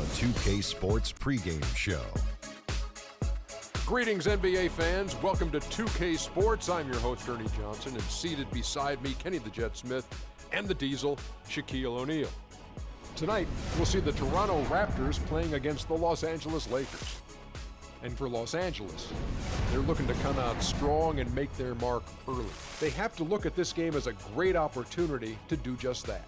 2K Sports pregame show. Greetings, NBA fans. Welcome to 2K Sports. I'm your host, Ernie Johnson, and seated beside me, Kenny the Jet Smith, and the Diesel, Shaquille O'Neal. Tonight, we'll see the Toronto Raptors playing against the Los Angeles Lakers. And for Los Angeles, they're looking to come out strong and make their mark early. They have to look at this game as a great opportunity to do just that.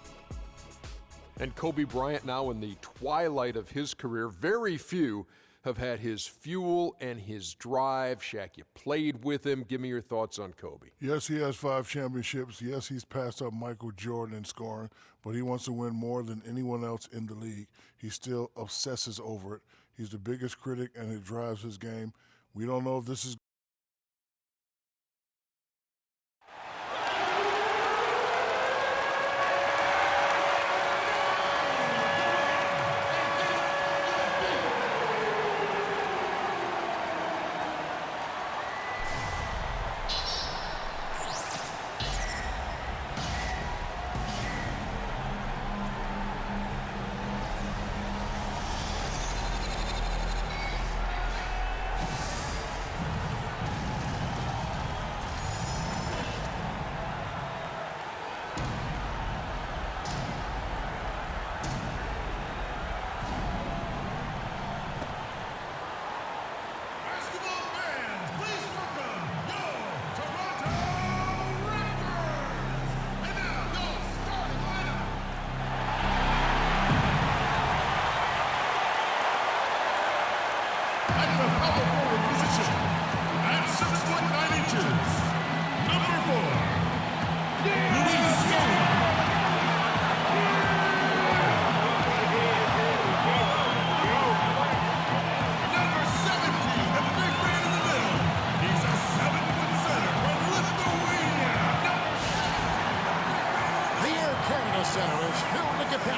And Kobe Bryant, now in the twilight of his career, very few have had his fuel and his drive. Shaq, you played with him. Give me your thoughts on Kobe. Yes, he has 5 championships. Yes, he's passed up Michael Jordan in scoring, but he wants to win more than anyone else in the league. He still obsesses over it. He's the biggest critic, and it drives his game. We don't know if this is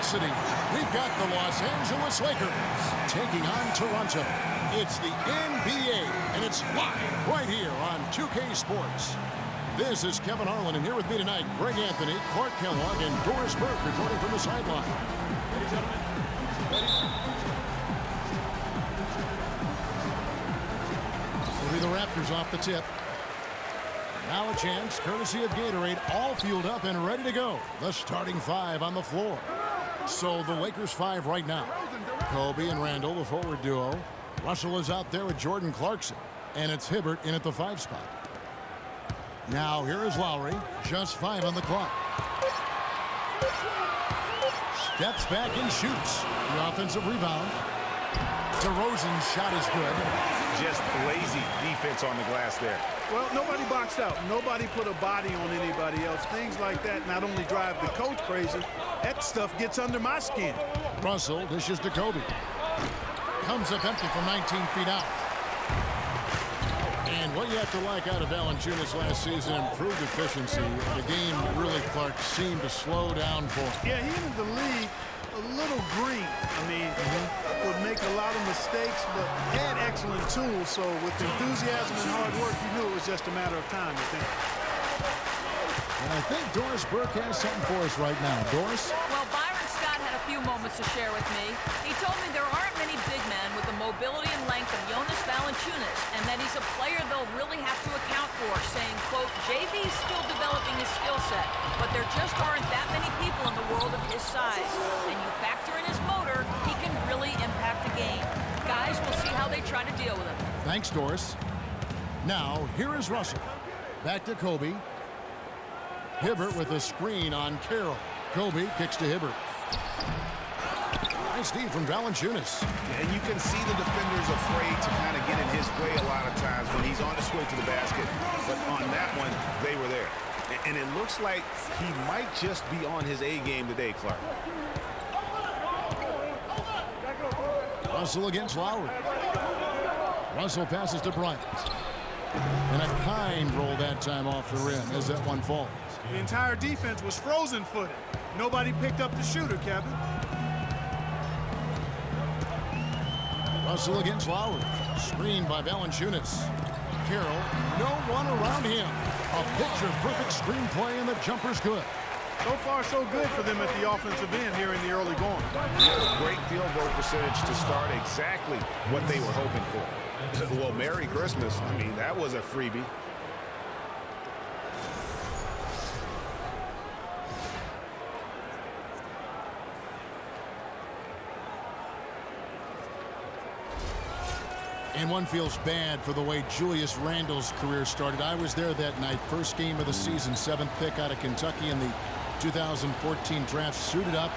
We've got the Los Angeles Lakers taking on Toronto. It's the NBA, and it's live right here on 2K Sports. This is Kevin Harlan, and here with me tonight, Greg Anthony, Clark Kellogg, and Doris Burke reporting from the sideline. Ladies and gentlemen, it'll be the Raptors off the tip. Now a chance, courtesy of Gatorade, all fueled up and ready to go. The starting 5 on the floor. So the Lakers 5 right now. Kobe and Randall, the forward duo. Russell is out there with Jordan Clarkson. And it's Hibbert in at the 5 spot. Now here is Lowry. Just 5 on the clock. Steps back and shoots. The offensive rebound. DeRozan's shot is good. Just lazy defense on the glass there. Well, nobody boxed out. Nobody put a body on anybody else. Things like that not only drive the coach crazy, that stuff gets under my skin. Russell dishes to Kobe. Comes up empty from 19 feet out. And what you have to like out of Valanciunas last season, improved efficiency. The game really, Clark, seemed to slow down for him. Yeah, he entered the league a little green. I mean, would make a lot of mistakes, but had excellent tools. So with enthusiasm and hard work, you knew it was just a matter of time, I think. And I think Doris Burke has something for us right now. Doris? Well, Byron Scott had a few moments to share with me. He told me there aren't many big men with the mobility and length of Jonas Valanciunas, and that he's a player they'll really have to account for, saying, quote, JV's still developing his skill set, but there just aren't that many people in the world of his size. And you factor in his motor, he can really impact the game. Guys, we'll see how they try to deal with him. Thanks, Doris. Now, here is Russell. Back to Kobe. Hibbert with a screen on Carroll. Kobe kicks to Hibbert. Nice D from Valanciunas. And you can see the defenders afraid to kind of get in his way a lot of times when he's on his way to the basket. But on that one, they were there. And it looks like he might just be on his A game today, Clark. Russell against Lowry. Russell passes to Bryant. And a kind roll that time off the rim as that one falls. The entire defense was frozen-footed. Nobody picked up the shooter, Kevin. Russell against Lowry. Screened by Valanciunas. Carroll, no one around him. A picture-perfect screenplay, and the jumper's good. So far, so good for them at the offensive end here in the early going. Great field goal percentage to start, exactly what they were hoping for. Well, Merry Christmas. I mean, that was a freebie. And one feels bad for the way Julius Randle's career started. I was there that night. First game of the season, 7th pick out of Kentucky in the 2014 draft. Suited up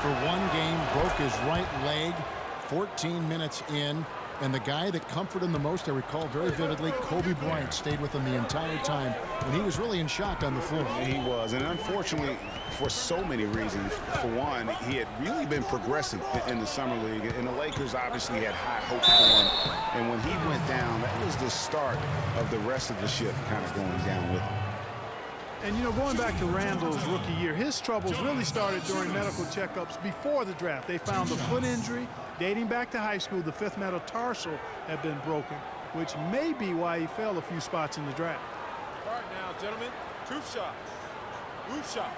for one game, broke his right leg 14 minutes in. And the guy that comforted him the most, I recall very vividly, Kobe Bryant stayed with him the entire time when he was really in shock on the floor. He was, and unfortunately, for so many reasons. For one, he had really been progressing in the summer league, and the Lakers obviously had high hopes for him. And when he went down, that was the start of the rest of the ship kind of going down with him. And, you know, going back to Randle's rookie year, his troubles really started during medical checkups before the draft. They found a foot injury dating back to high school. The 5th metatarsal had been broken, which may be why he fell a few spots in the draft. All right now, gentlemen, truth shots. Roof shots.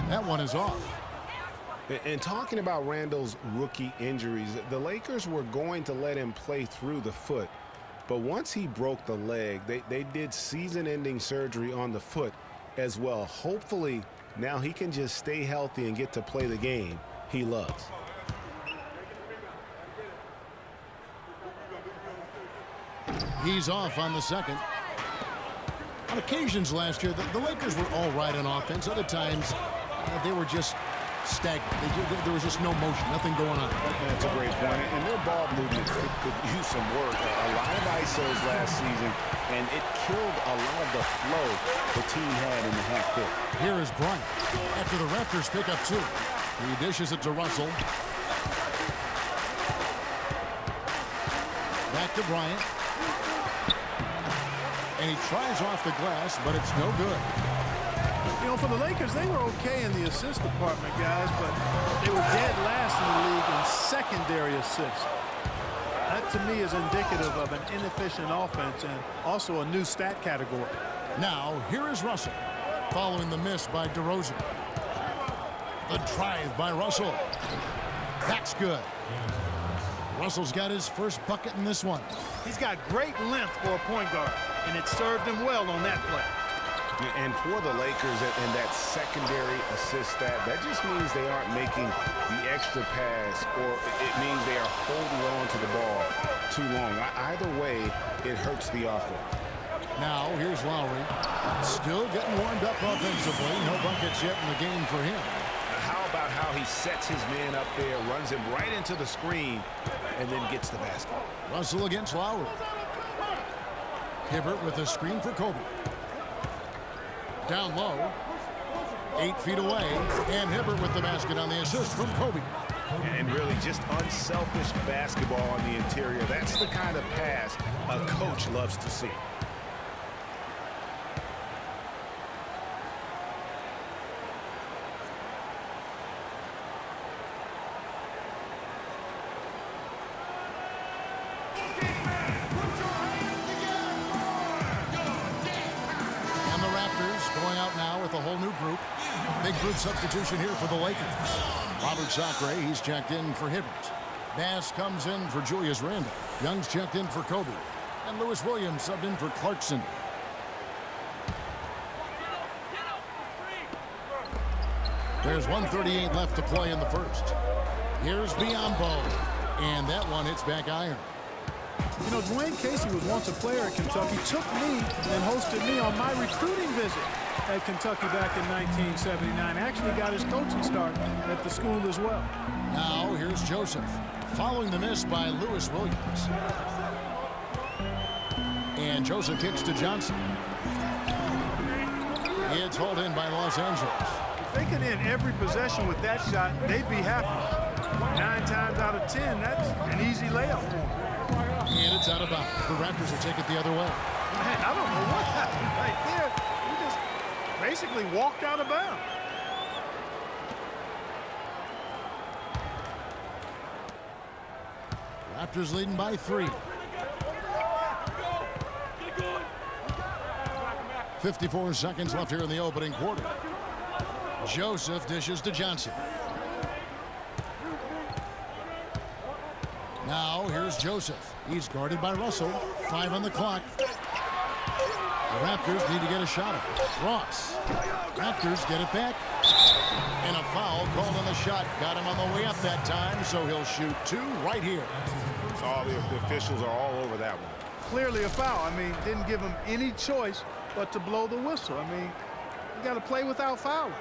That one is off. And talking about Randle's rookie injuries, the Lakers were going to let him play through the foot. But once he broke the leg, they did season-ending surgery on the foot as well. Hopefully, now he can just stay healthy and get to play the game he loves. He's off on the second. On occasions last year, the Lakers were all right on offense. Other times, they were just stagnant. There was just no motion, nothing going on. That's a great point. And their ball movement could use some work. A lot of ISOs last season, and it killed a lot of the flow the team had in the half court. Here is Bryant. After the Raptors pick up 2. He dishes it to Russell. Back to Bryant. And he tries off the glass, but it's no good. You know, for the Lakers, they were okay in the assist department, guys, but they were dead last in the league in secondary assists. That, to me, is indicative of an inefficient offense and also a new stat category. Now, here is Russell, following the miss by DeRozan. The drive by Russell. That's good. Russell's got his first bucket in this one. He's got great length for a point guard, and it served him well on that play. And for the Lakers and that secondary assist stat, that just means they aren't making the extra pass, or it means they are holding on to the ball too long. Either way, it hurts the offense. Now, here's Lowry. Still getting warmed up offensively. No buckets yet in the game for him. How about how he sets his man up there, runs him right into the screen, and then gets the basket? Russell against Lowry. Hibbert with a screen for Kobe. Down low, 8 feet away, and Hibbert with the basket on the assist from Kobe. And really just unselfish basketball on the interior. That's the kind of pass a coach loves to see. Going out now with a whole new group. Big group substitution here for the Lakers. Robert Sacre, he's checked in for Hibbert. Bass comes in for Julius Randle. Young's checked in for Kobe. And Lewis Williams subbed in for Clarkson. There's 1:38 left to play in the first. Here's Biyombo. And that one hits back iron. You know, Dwayne Casey was once a player at Kentucky, took me and hosted me on my recruiting visit at Kentucky back in 1979. Actually got his coaching start at the school as well. Now, here's Joseph, following the miss by Lewis Williams. And Joseph kicks to Johnson. It's hauled in by Los Angeles. If they could end every possession with that shot, they'd be happy. 9 times out of 10, that's an easy layup for them. And it's out of bounds. The Raptors will take it the other way. Man, I don't know what happened right there. He just basically walked out of bounds. Raptors leading by 3. 54 seconds left here in the opening quarter. Joseph dishes to Johnson. Now here's Joseph. He's guarded by Russell. 5 on the clock. The Raptors need to get a shot at it. Ross. Raptors get it back. And a foul called on the shot. Got him on the way up that time, so he'll shoot 2 right here. All the officials are all over that one. Clearly a foul. I mean, didn't give him any choice but to blow the whistle. I mean, you got to play without fouling.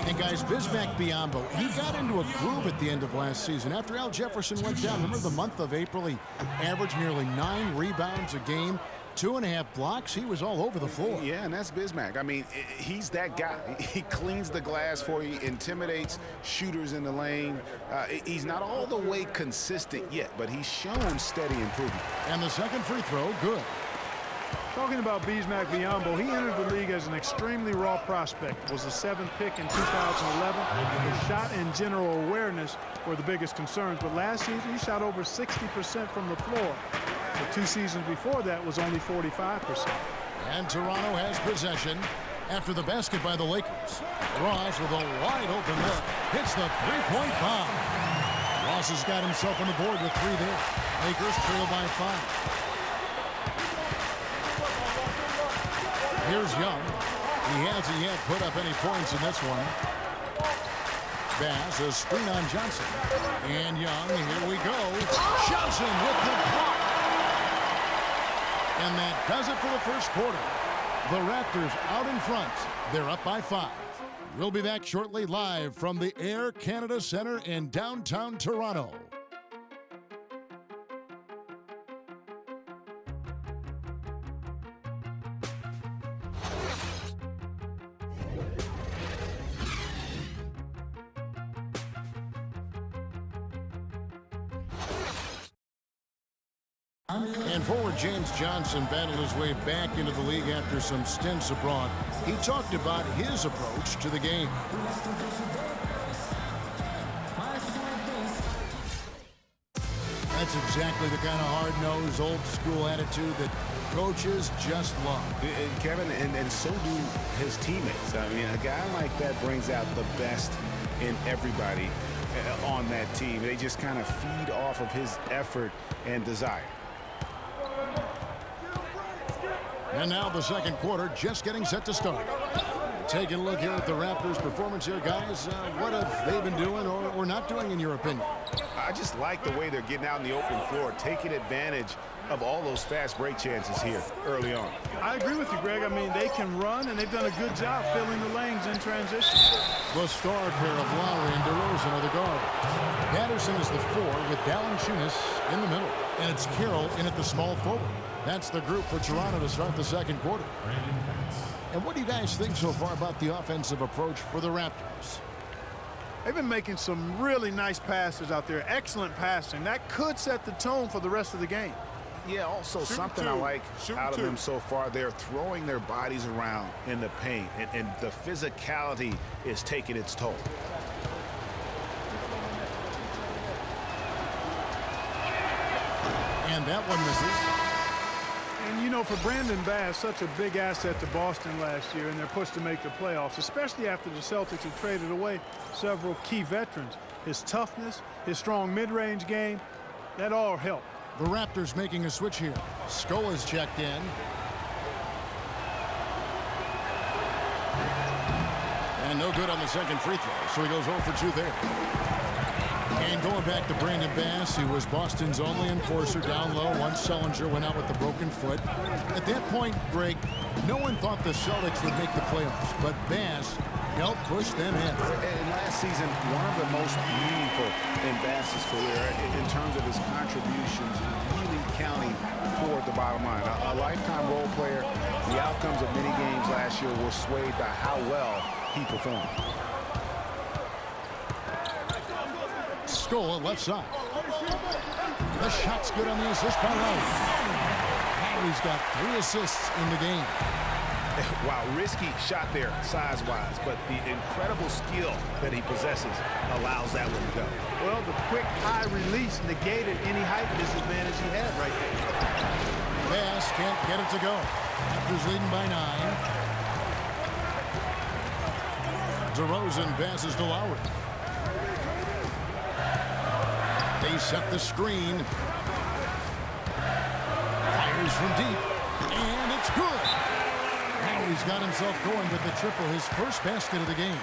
And guys, Bismack Biyombo, he got into a groove at the end of last season. After Al Jefferson went down, remember the month of April, he averaged nearly 9 rebounds a game, 2.5 blocks. He was all over the floor. Yeah, and that's Bismack. I mean, he's that guy. He cleans the glass for you, intimidates shooters in the lane. He's not all the way consistent yet, but he's shown steady improvement. And the second free throw, good. Talking about Bismack Biyombo, he entered the league as an extremely raw prospect. Was a 7th pick in 2011. His shot and general awareness were the biggest concerns, but last season he shot over 60% from the floor. The 2 seasons before that was only 45%. And Toronto has possession after the basket by the Lakers. Ross with a wide open look. Hits the three-point bomb. Ross has got himself on the board with 3 there. Lakers trail by 5. Here's Young. He hasn't yet put up any points in this one. Bass, a screen on Johnson. And Young, here we go. Johnson with the block. And that does it for the first quarter. The Raptors out in front. They're up by 5. We'll be back shortly live from the Air Canada Centre in downtown Toronto. And forward James Johnson battled his way back into the league after some stints abroad. He talked about his approach to the game. That's exactly the kind of hard-nosed, old-school attitude that coaches just love. And Kevin, and so do his teammates. I mean, a guy like that brings out the best in everybody on that team. They just kind of feed off of his effort and desire. And now the second quarter just getting set to start. Taking a look here at the Raptors' performance here, guys. What have they been doing or not doing, in your opinion? I just like the way they're getting out in the open floor, taking advantage of all those fast break chances here early on. I agree with you, Greg. I mean, they can run, and they've done a good job filling the lanes in transition. The star pair of Lowry and DeRozan are the guard. Patterson is the 4 with Valanciunas in the middle. And it's Carroll in at the small forward. That's the group for Toronto to start the second quarter. And what do you guys think so far about the offensive approach for the Raptors? They've been making some really nice passes out there. Excellent passing. That could set the tone for the rest of the game. Yeah, also something I like out of them so far, they're throwing their bodies around in the paint, and the physicality is taking its toll. And that one misses. And, you know, for Brandon Bass, such a big asset to Boston last year, and they're pushed to make the playoffs, especially after the Celtics have traded away several key veterans. His toughness, his strong mid-range game, that all helped. The Raptors making a switch here. Skola's checked in. And no good on the second free throw, so he goes 0 for 2 there. And going back to Brandon Bass, he was Boston's only enforcer down low once Sullinger went out with the broken foot. At that point, Greg, no one thought the Celtics would make the playoffs, but Bass helped push them in. And last season, one of the most meaningful in Bass's career in terms of his contributions, really counting toward the bottom line. A lifetime role player. The outcomes of many games last year were swayed by how well he performed. Scola left side. The shot's good on the assist by Lowry. Lowry's got 3 assists in the game. Wow, risky shot there size-wise, but the incredible skill that he possesses allows that one to go. Well, the quick high release negated any height disadvantage he had right there. Bass can't get it to go. Raptors leading by 9. DeRozan passes to Lowry. They set the screen. Fires from deep, and it's good. Lowry's got himself going with the triple, his first basket of the game.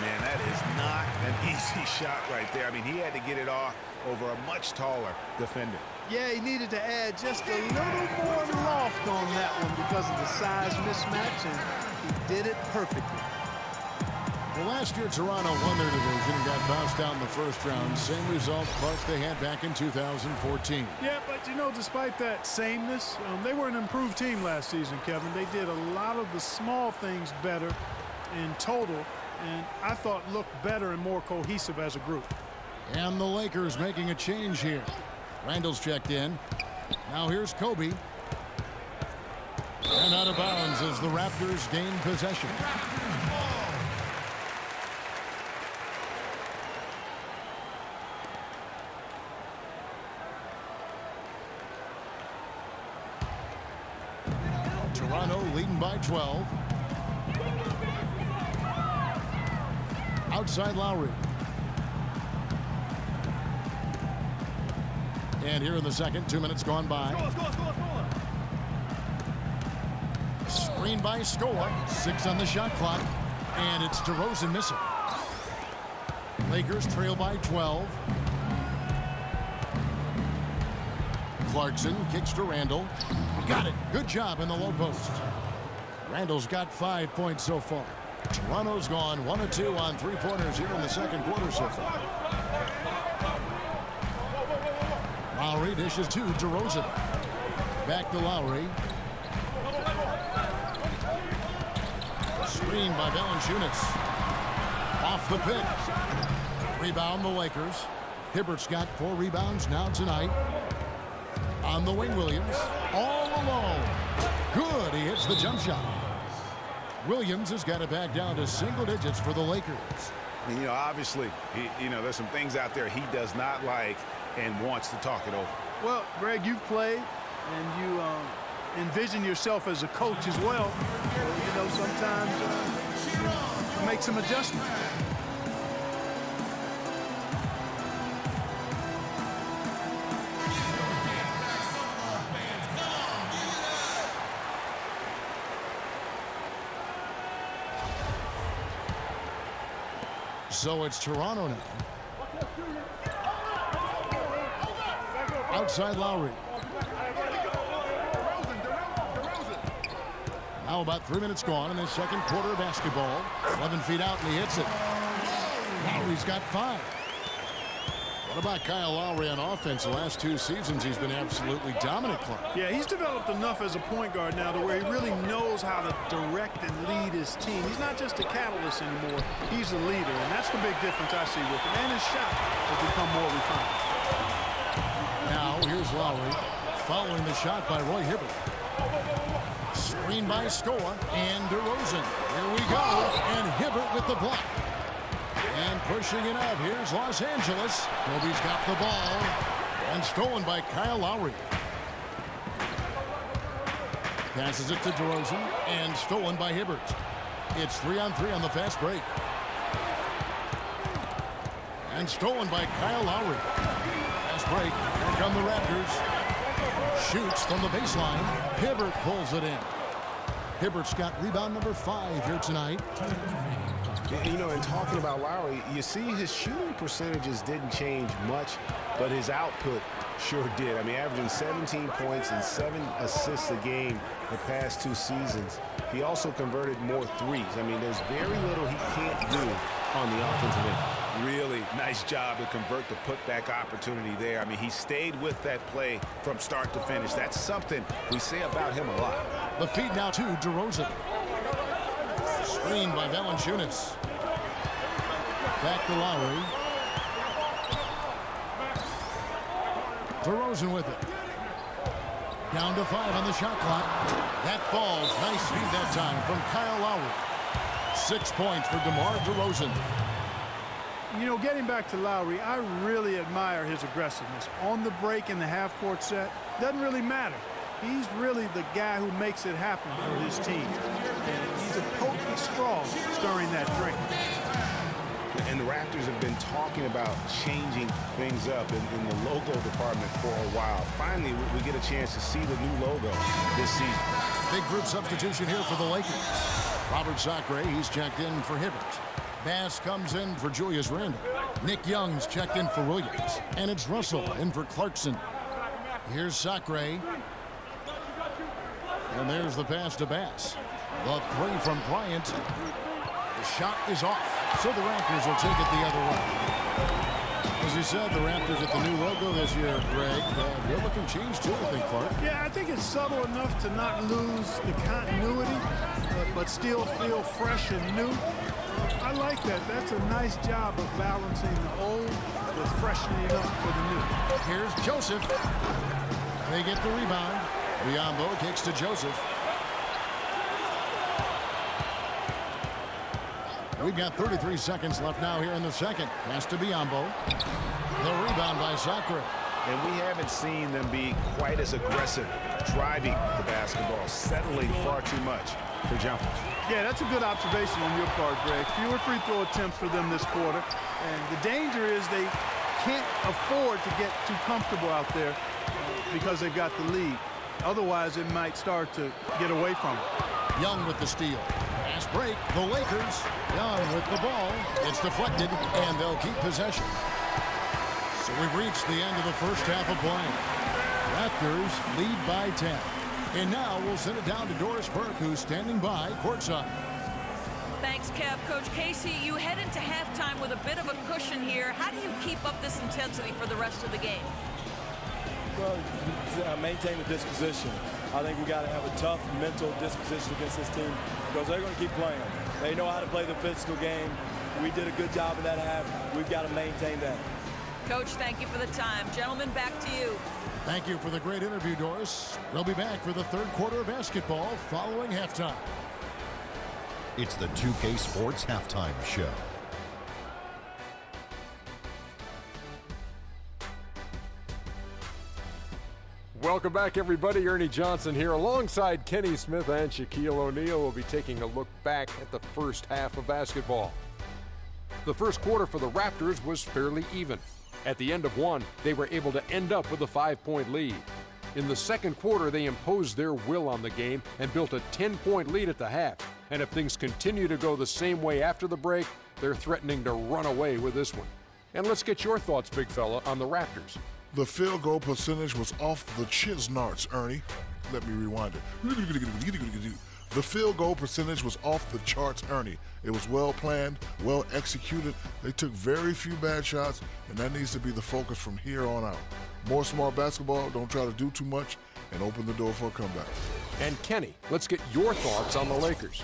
Man, that is not an easy shot right there. I mean, he had to get it off over a much taller defender. Yeah, he needed to add just a little more loft on that one because of the size mismatch, and he did it perfectly. Well, last year, Toronto won their division and got bounced out in the first round. Same result, Clark, they had back in 2014. Yeah, but, you know, despite that sameness, they were an improved team last season, Kevin. They did a lot of the small things better in total, and I thought looked better and more cohesive as a group. And the Lakers making a change here. Randall's checked in. Now here's Kobe. And out of bounds as the Raptors gain possession. Toronto leading by 12. Outside Lowry. And here in the second, 2 minutes gone by. Screen by Score. 6 on the shot clock. And it's DeRozan missing. Lakers trail by 12. Clarkson kicks to Randall. Got it. Good job in the low post. Randall's got 5 points so far. Toronto's gone 1 of 2 on three-pointers here in the second quarter so far. Lowry dishes to DeRozan. Back to Lowry. Screen by Valanciunas. Off the pick. Rebound the Lakers. Hibbert's got 4 rebounds now tonight. On the wing, Williams. All alone. Good. He hits the jump shot. Williams has got it back down to single digits for the Lakers. And, you know, obviously, there's some things out there he does not like and wants to talk it over. Well, Greg, you've played, and you envision yourself as a coach as well. So, sometimes you make some adjustments. So it's Toronto now. Outside Lowry. Now about 3 minutes gone in the second quarter of basketball. 11 feet out and he hits it. Lowry's got 5. What about Kyle Lowry on offense? The last 2 seasons he's been absolutely dominant, Clark. Yeah, he's developed enough as a point guard now to where he really knows how to direct and lead his team. He's not just a catalyst anymore. He's a leader, and that's the big difference I see with him. And his shot has become more refined. Now here's Lowry following the shot by Roy Hibbert. Screen by Score and DeRozan. Here we go, and Hibbert with the block. And pushing it up, here's Los Angeles. Kobe's got the ball. And stolen by Kyle Lowry. Passes it to DeRozan. And stolen by Hibbert. It's 3-on-3 on the fast break. And stolen by Kyle Lowry. Fast break. Here come the Raptors. Shoots from the baseline. Hibbert pulls it in. Hibbert's got rebound number 5 here tonight. You know, in talking about Lowry, you see his shooting percentages didn't change much, but his output sure did. I mean, averaging 17 points and 7 assists a game the past 2 seasons. He also converted more threes. I mean, there's very little he can't do on the offensive end. Really nice job to convert the putback opportunity there. I mean, he stayed with that play from start to finish. That's something we say about him a lot. The feed now to DeRozan. Screen by Valanciunas. Back to Lowry. DeRozan with it. Down to 5 on the shot clock. That falls. Nice feed that time from Kyle Lowry. 6 points for DeMar DeRozan. You know, getting back to Lowry, I really admire his aggressiveness. On the break in the half-court set, doesn't really matter. He's really the guy who makes it happen for his team. And he's a potent straw stirring that drink. And the Raptors have been talking about changing things up in the logo department for a while. Finally, we get a chance to see the new logo this season. Big group substitution here for the Lakers. Robert Sacre, he's checked in for Hibbert. Bass comes in for Julius Randle. Nick Young's checked in for Williams. And it's Russell in for Clarkson. Here's Sacre. And there's the pass to Bass. The three from Bryant. The shot is off. So the Raptors will take it the other way. As you said, the Raptors at the new logo this year, Greg. They're looking changed too, I think, Clark. Yeah, I think it's subtle enough to not lose the continuity, but still feel fresh and new. I like that. That's a nice job of balancing the old with freshening up for the new. Here's Joseph. They get the rebound. Biyombo kicks to Joseph. We've got 33 seconds left now here in the second. Pass to Biyombo. The rebound by Sacre. And we haven't seen them be quite as aggressive driving the basketball, settling far too much for jumpers. Yeah, that's a good observation on your part, Greg. Fewer free throw attempts for them this quarter. And the danger is they can't afford to get too comfortable out there because they've got the lead. Otherwise, it might start to get away from them. Young with the steal. Pass break. The Lakers. Young with the ball. It's deflected, and they'll keep possession. So we've reached the end of the first half of play. Raptors lead by 10. And now we'll send it down to Doris Burke, who's standing by courtside. Thanks, Kev. Coach Casey, you head into halftime with a bit of a cushion here. How do you keep up this intensity for the rest of the game? Well, maintain the disposition. I think we got to have a tough mental disposition against this team because they're going to keep playing. They know how to play the physical game. We did a good job in that half. We've got to maintain that. Coach, thank you for the time. Gentlemen, back to you. Thank you for the great interview, Doris. We'll be back for the third quarter of basketball following halftime. It's the 2K Sports Halftime Show. Welcome back, everybody. Ernie Johnson here alongside Kenny Smith and Shaquille O'Neal. We'll be taking a look back at the first half of basketball. The first quarter for the Raptors was fairly even. At the end of one, they were able to end up with a 5-point lead. In the second quarter, they imposed their will on the game and built a 10-point lead at the half. And if things continue to go the same way after the break, they're threatening to run away with this one. And let's get your thoughts, big fella, on the Raptors. The field goal percentage was off the chisnarts, Ernie. Let me rewind it. The field goal percentage was off the charts, Ernie. It was well planned, well executed. They took very few bad shots, and that needs to be the focus from here on out. More smart basketball, don't try to do too much, and open the door for a comeback. And Kenny, let's get your thoughts on the Lakers.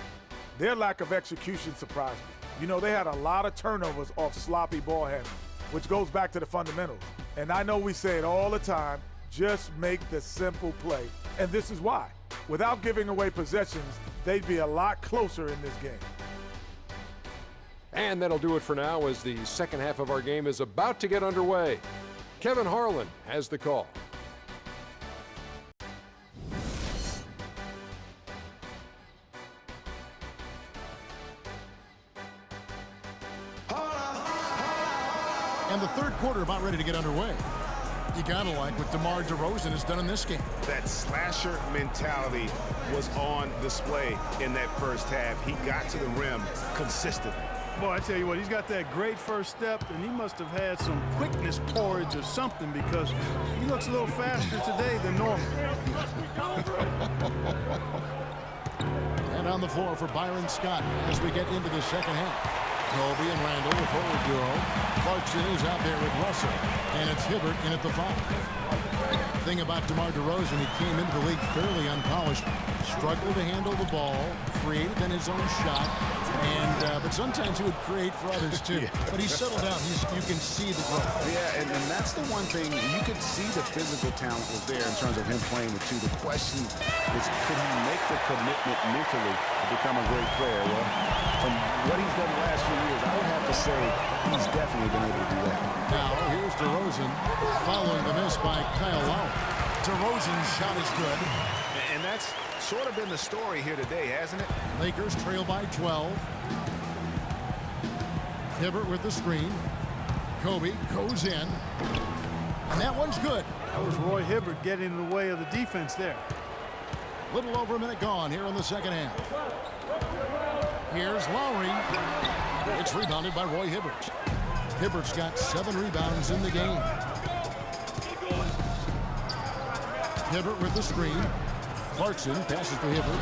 Their lack of execution surprised me. You know, they had a lot of turnovers off sloppy ball handling, which goes back to the fundamentals. And I know we say it all the time, just make the simple play. And this is why. Without giving away possessions, they'd be a lot closer in this game. And that'll do it for now as the second half of our game is about to get underway. Kevin Harlan has the call. And the third quarter about ready to get underway. You gotta like what DeMar DeRozan has done in this game. That slasher mentality was on display in that first half. He got to the rim consistently. Boy, I tell you what, he's got that great first step, and he must have had some quickness porridge or something because he looks a little faster today than normal. And on the floor for Byron Scott as we get into the second half. Kobe and Randall, the forward duo. Clarkson is out there with Russell. And it's Hibbert in at the 5. thing about DeMar DeRozan, he came into the league fairly unpolished, struggled to handle the ball, created then his own shot, and but sometimes he would create for others too. But he's settled down. You can see the growth. Yeah, and that's the one thing. You could see the physical talent was there in terms of him playing the two. The question is, could he make the commitment mentally to become a great player? Well, from what he's done the last few years, I would have to say he's definitely been able to do that. Now, here's DeRozan following the miss by Kyle Lowry. DeRozan's shot is good. And that's sort of been the story here today, hasn't it? Lakers trail by 12. Hibbert with the screen. Kobe goes in. And that one's good. That was Roy Hibbert getting in the way of the defense there. A little over a minute gone here in the second half. Here's Lowry. It's rebounded by Roy Hibbert. Hibbert's got 7 rebounds in the game. Hibbert with the screen. Clarkson passes to Hibbert.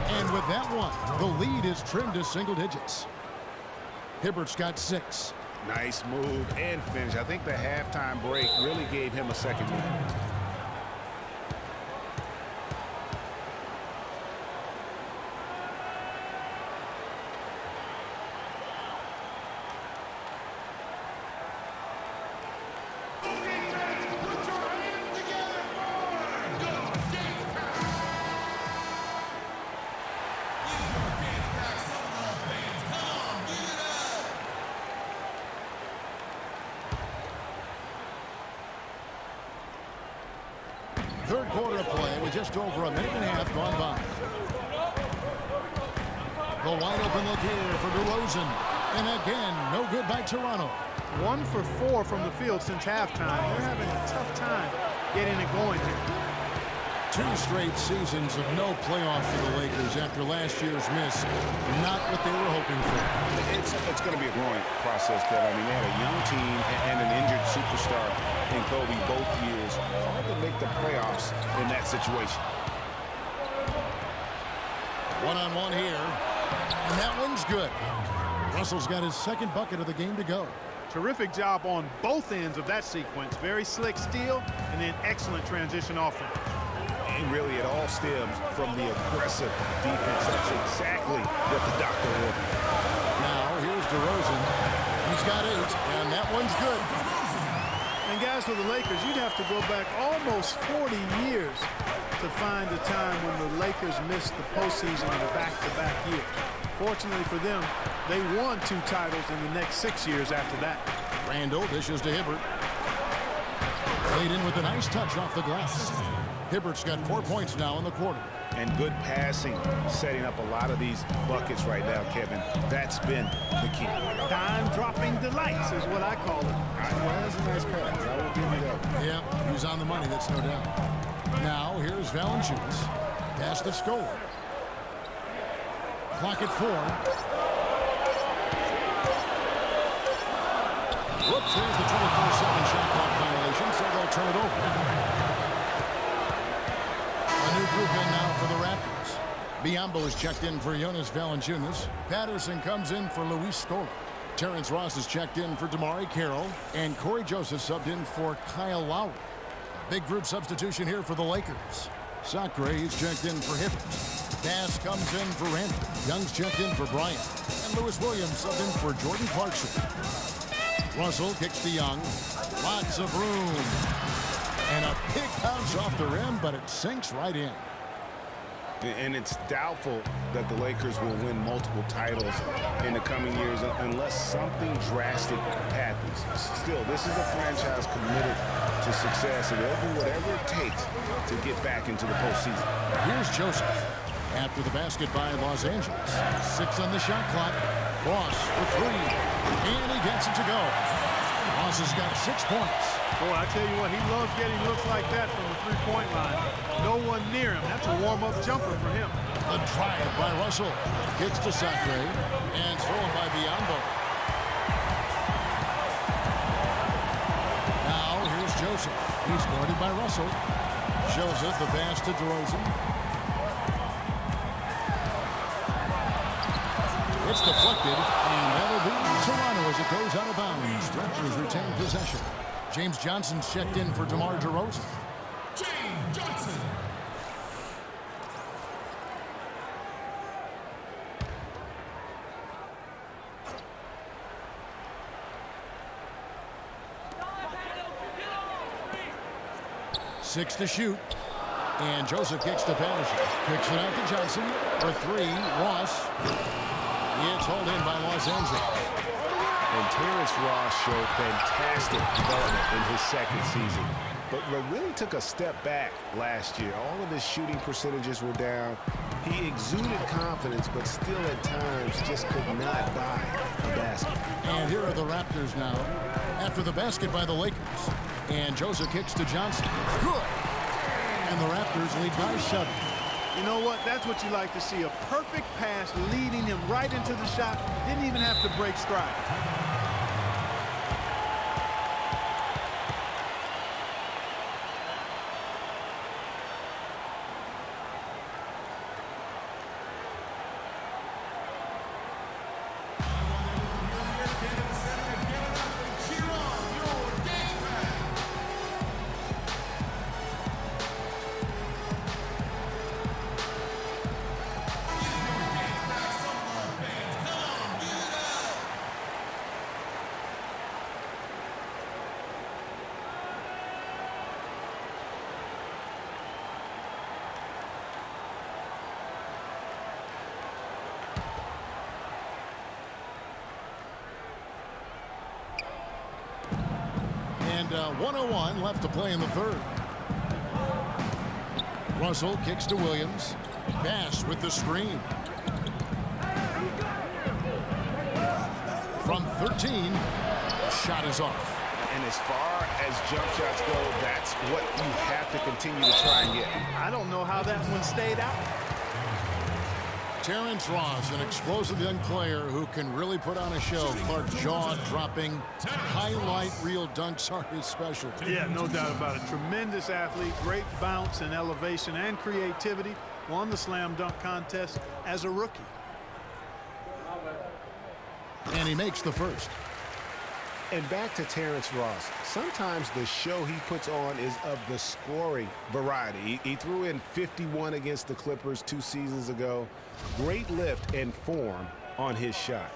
And with that one, the lead is trimmed to single digits. Hibbert's got 6. Nice move and finish. I think the halftime break really gave him a second move. Third quarter of play with just over a minute and a half gone by. The wide open look here for DeRozan. And again, no good by Toronto. 1 for 4 from the field since halftime. They're having a tough time getting it going here. 2 straight seasons of no playoff for the Lakers after last year's miss. Not what they were hoping for. It's going to be a growing process, Kevin. I mean, they had a young team and an injured superstar in Kobe both years. Hard to make the playoffs in that situation. One-on-one here. And that one's good. Russell's got his second bucket of the game to go. Terrific job on both ends of that sequence. Very slick steal and then excellent transition offense. And really, it all stems from the aggressive defense. That's exactly what the doctor ordered. Now, here's DeRozan. He's got 8, and that one's good. And guys, for the Lakers, you'd have to go back almost 40 years to find the time when the Lakers missed the postseason in the back-to-back years. Fortunately for them, they won 2 titles in the next 6 years after that. Randall dishes to Hibbert. Played in with a nice touch off the glass. Hibbert's got 4 points now in the quarter. And good passing, setting up a lot of these buckets right now, Kevin. That's been the key. Dime-dropping delights is what I call it. That's a nice pass. I will give you that one. Yeah, he was on the money, that's no doubt. Now, here's Valanciunas. Pass to score. Clock at 4. Whoops, there's the 24-second shot clock violation, so they'll turn it over. A new group in now for the Raptors. Biyombo is checked in for Jonas Valanciunas. Patterson comes in for Luis Scola. Terrence Ross is checked in for Damari Carroll. And Corey Joseph subbed in for Kyle Lowry. A big group substitution here for the Lakers. Sacre is checked in for Hibbert. Bass comes in for Randall. Young's checked in for Bryant. And Lewis Williams subbed in for Jordan Clarkson. Russell kicks to Young. Lots of room. And a big bounce off the rim, but it sinks right in. And it's doubtful that the Lakers will win multiple titles in the coming years unless something drastic happens. Still, this is a franchise committed to success, and they'll do whatever it takes to get back into the postseason. Here's Joseph after the basket by Los Angeles. 6 on the shot clock. Ross for 3, and he gets it to go. Ross has got 6 points. Boy, I tell you what, he loves getting looks like that from the three-point line. No one near him. That's a warm-up jumper for him. The drive by Russell. Kicks to Sacre, and thrown by Biyombo. Now, here's Joseph. He's guarded by Russell. Joseph, the pass to DeRozan. It's deflected, and that'll be Toronto as it goes out of bounds. Raptors retain possession. James Johnson's checked in for DeMar DeRozan. 6 to shoot. And Joseph kicks to Patterson. Kicks it out to Johnson for 3. Ross. It's hauled in by Los Angeles. And Terrence Ross showed fantastic development in his second season, but really took a step back last year. All of his shooting percentages were down. He exuded confidence, but still at times just could not buy a basket. And here are the Raptors now after the basket by the Lakers. And Joseph kicks to Johnson. Good. And the Raptors lead by 7. You know what? That's what you like to see. A perfect pass leading him right into the shot. Didn't even have to break stride. And 1:01 left to play in the third. Russell kicks to Williams. Bass with the screen. From 13, shot is off. And as far as jump shots go, that's what you have to continue to try and get. I don't know how that one stayed out. Terrence Ross, an explosive young player who can really put on a show. Clark, jaw-dropping, highlight reel dunks are his specialty. Yeah, no doubt about it. Tremendous athlete, great bounce and elevation and creativity. Won the slam dunk contest as a rookie. And he makes the first. And back to Terrence Ross. Sometimes the show he puts on is of the scoring variety. He threw in 51 against the Clippers 2 seasons ago. Great lift and form on his shot.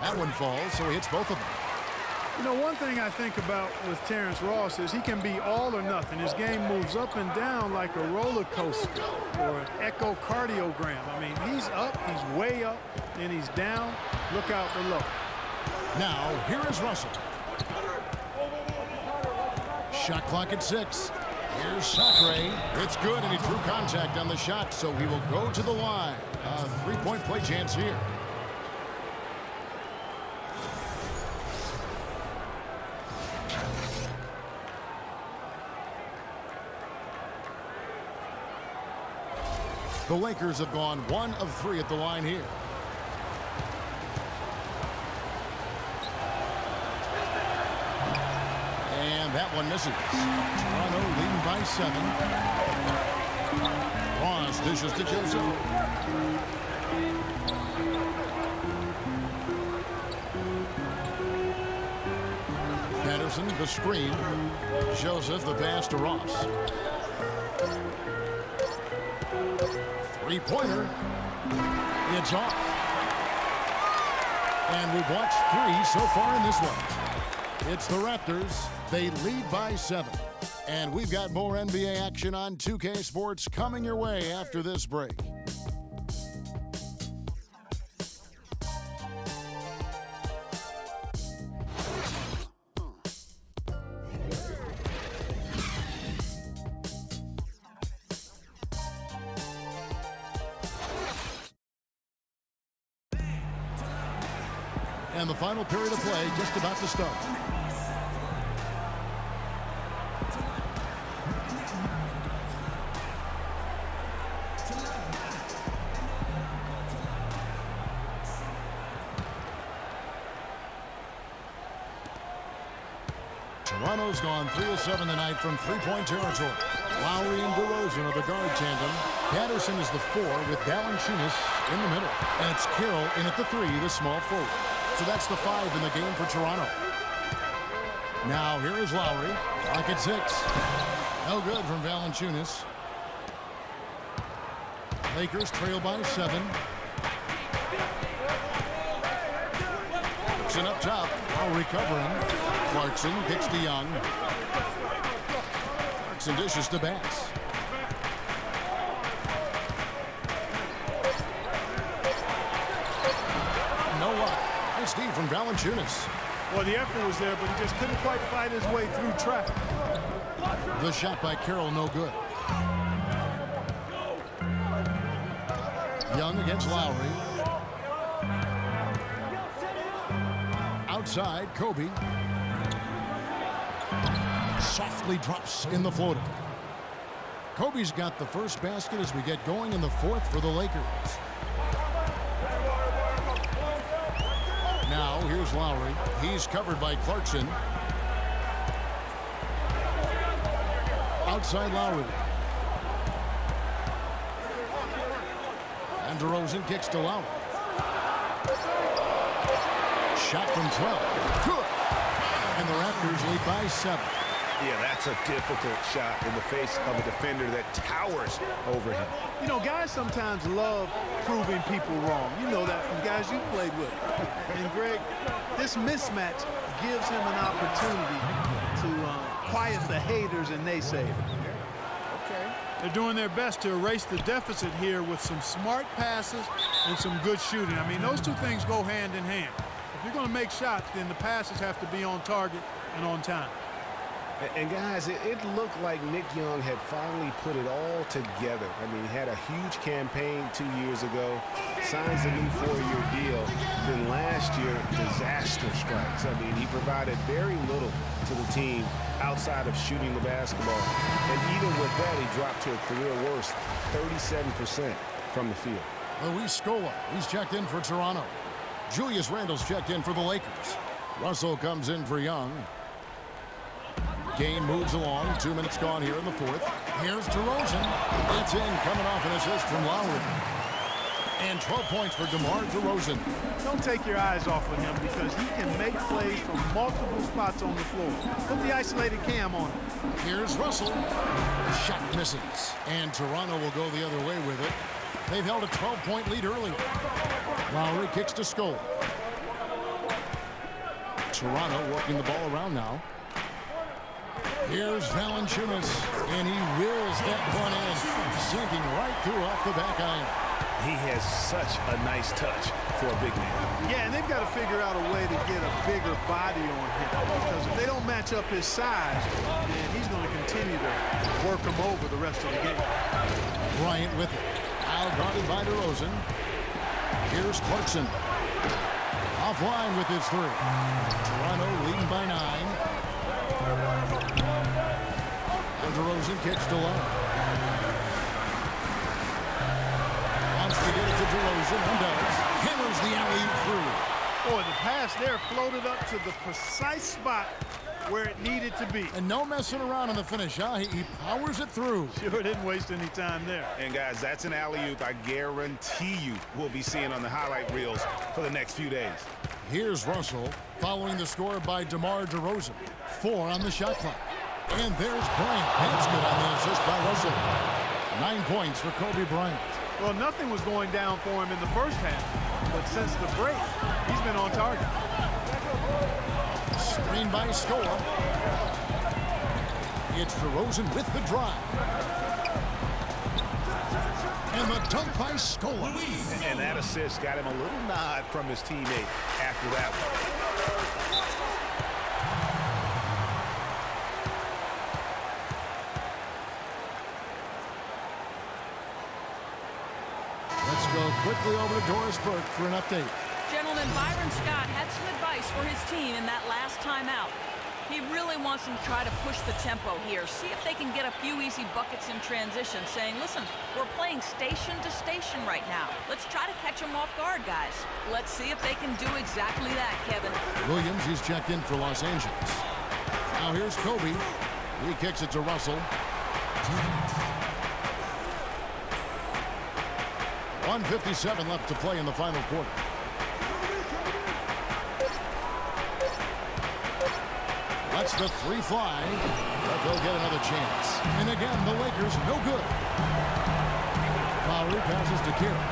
That one falls, so he hits both of them. You know, one thing I think about with Terrence Ross is he can be all or nothing. His game moves up and down like a roller coaster or an echocardiogram. I mean, he's up, he's way up, then he's down. Look out below. Now, here is Russell. Shot clock at 6. Here's Sacre. It's good, and he drew contact on the shot, so he will go to the line. A 3-point play chance here. The Lakers have gone 1 of 3 at the line here. And that one misses. Toronto leading by 7. Ross dishes to Joseph. Patterson, the screen. Joseph, the pass to Ross. Three-pointer. It's off. And we've watched 3 so far in this one. It's the Raptors. They lead by 7. And we've got more NBA action on 2K Sports coming your way after this break. And the final period of play just about to start. Toronto's gone 3 of 7 tonight from 3-point territory. Lowry and DeRozan are the guard tandem. Patterson is the 4 with Valanciunas in the middle. And it's Carroll in at the 3, the small forward. So that's the 5 in the game for Toronto. Now here is Lowry. Clock at 6. No good from Valanciunas. Lakers trail by 7. Clarkson up top. Now recovering. Clarkson kicks to Young. Clarkson dishes to Bass. Nice D from Valanciunas. Well, the effort was there, but he just couldn't quite fight his way through traffic. The shot by Carroll, no good. Young against Lowry. Outside, Kobe. Softly drops in the floater. Kobe's got the first basket as we get going in the fourth for the Lakers. Now, here's Lowry. He's covered by Clarkson. Outside Lowry. And DeRozan kicks to Lowry. Shot from 12. Good. And the Raptors lead by 7. Yeah, that's a difficult shot in the face of a defender that towers over him. You know, guys sometimes love proving people wrong. You know that from guys you've played with. And, Greg, this mismatch gives him an opportunity to quiet the haters and naysayers. Okay. They're doing their best to erase the deficit here with some smart passes and some good shooting. I mean, those two things go hand in hand. If you're going to make shots, then the passes have to be on target and on time. And guys, it looked like Nick Young had finally put it all together. I mean, he had a huge campaign 2 years ago, signs a new 4-year deal. Then last year, disaster strikes. I mean, he provided very little to the team outside of shooting the basketball. And even with that, he dropped to a career worst, 37% from the field. Luis Scola, he's checked in for Toronto. Julius Randle's checked in for the Lakers. Russell comes in for Young. Game moves along. 2 minutes gone here in the fourth. Here's DeRozan. It's in, coming off an assist from Lowry. And 12 points for DeMar DeRozan. Don't take your eyes off of him because he can make plays from multiple spots on the floor. Put the isolated cam on him. Here's Russell. Shot misses. And Toronto will go the other way with it. They've held a 12-point lead earlier. Lowry kicks to Scola. Toronto working the ball around now. Here's Valanciunas, and he wills that one in, sinking right through off the back iron. He has such a nice touch for a big man. Yeah, and they've got to figure out a way to get a bigger body on him because if they don't match up his size, then he's going to continue to work him over the rest of the game. Bryant with it. Out guarded by DeRozan. Here's Clarkson. Offline with his three. Toronto leading by 9. And DeRozan kicks to low. Wants to get it to DeRozan and does. Hammers the alley-oop through. Boy, the pass there floated up to the precise spot where it needed to be. And no messing around on the finish, huh? He powers it through. Sure didn't waste any time there. And guys, that's an alley-oop I guarantee you we'll be seeing on the highlight reels for the next few days. Here's Russell following the score by DeMar DeRozan. 4 on the shot clock. And there's Bryant. That's good on the assist by Russell. 9 points for Kobe Bryant. Well, nothing was going down for him in the first half, but since the break, he's been on target. Screen by Scola. It's DeRozan with the drive. And the dunk by Scola. And that assist got him a little nod from his teammate after that one. Let's go quickly over to Doris Burke for an update. Gentlemen, Byron Scott had some advice for his team in that last timeout. He really wants them to try to push the tempo here, see if they can get a few easy buckets in transition, saying, listen, we're playing station to station right now. Let's try to catch them off guard, guys. Let's see if they can do exactly that, Kevin. Williams, he's checked in for Los Angeles. Now here's Kobe. He kicks it to Russell. 1:57 left to play in the final quarter. That's the three fly, but they'll get another chance. And again, the Lakers no good. Lowry passes to Carroll.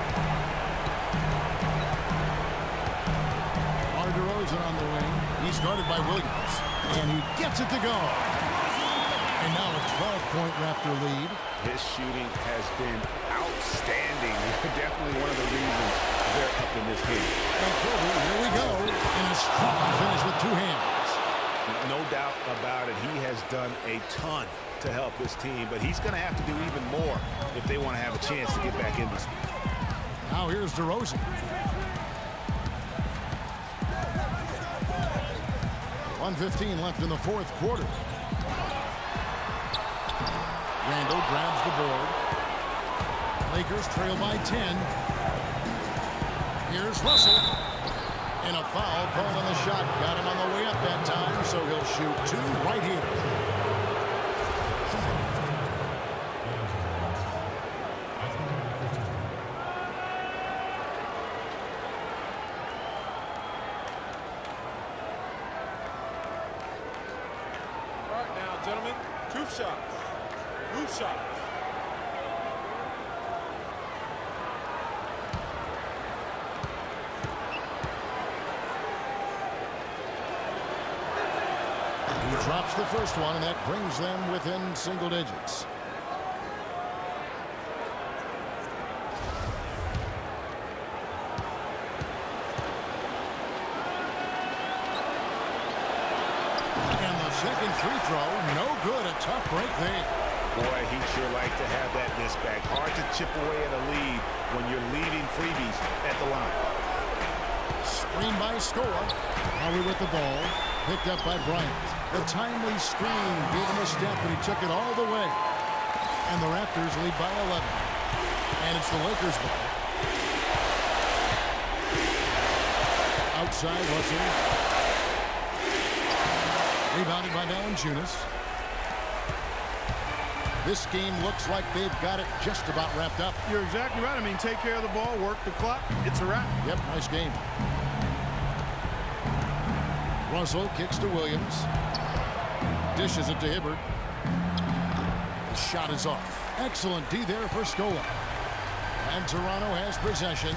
DeRozan on the He's guarded by Williams, and he gets it to go. And now a 12-point Raptor lead. His shooting has been outstanding. Definitely one of the reasons they're up in this game. And Kobe, here we go, and a strong finish with two hands. No doubt about it. He has done a ton to help his team, but he's going to have to do even more if they want to have a chance to get back in this game. Now here's DeRozan. 1:15 left in the fourth quarter. Randall grabs the board. Lakers trail by 10. Here's Russell. And a foul called on the shot. Got him on the way up that time, so he'll shoot two right here. All right now, gentlemen, two shots. Two shots. He drops the first one, and that brings them within single digits. And the second free throw, no good. A tough break there. Boy, he'd sure like to have that miss back. Hard to chip away at a lead when you're leaving freebies at the line. Screen by Score. Howie with the ball. Picked up by Bryant. The timely screen gave him a step, and he took it all the way. And the Raptors lead by 11. And it's the Lakers' ball. Outside, Russell. Rebounded by Valanciunas. This game looks like they've got it just about wrapped up. You're exactly right. I mean, take care of the ball, work the clock. It's a wrap. Yep, nice game. Russell kicks to Williams. Dishes it to Hibbert. The shot is off. Excellent D there for Scola. And Toronto has possession.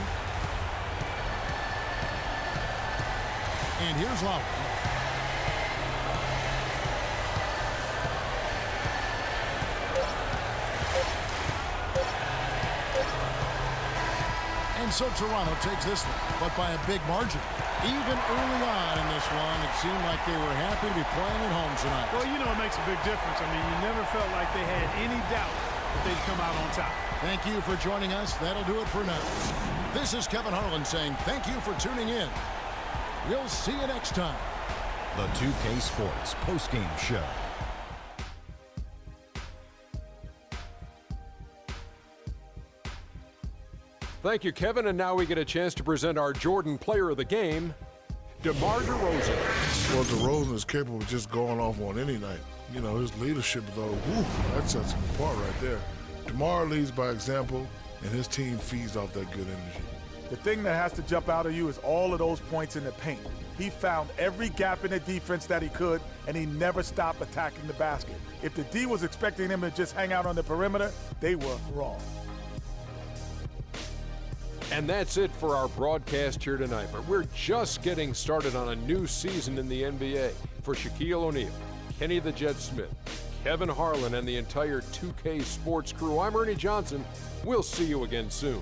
And here's Lowry. And so Toronto takes this one, but by a big margin. Even early on in this one, it seemed like they were happy to be playing at home tonight. Well, you know, it makes a big difference. I mean, you never felt like they had any doubt that they'd come out on top. Thank you for joining us. That'll do it for now. This is Kevin Harlan saying thank you for tuning in. We'll see you next time. The 2K Sports postgame show. Thank you, Kevin. And now we get a chance to present our Jordan Player of the Game, DeMar DeRozan. Well, DeRozan is capable of just going off on any night. You know, his leadership, though, that sets him apart right there. DeMar leads by example, and his team feeds off that good energy. The thing that has to jump out of you is all of those points in the paint. He found every gap in the defense that he could, and he never stopped attacking the basket. If the D was expecting him to just hang out on the perimeter, they were wrong. And that's it for our broadcast here tonight. But we're just getting started on a new season in the NBA. For Shaquille O'Neal, Kenny the Jet Smith, Kevin Harlan, and the entire 2K Sports crew, I'm Ernie Johnson. We'll see you again soon.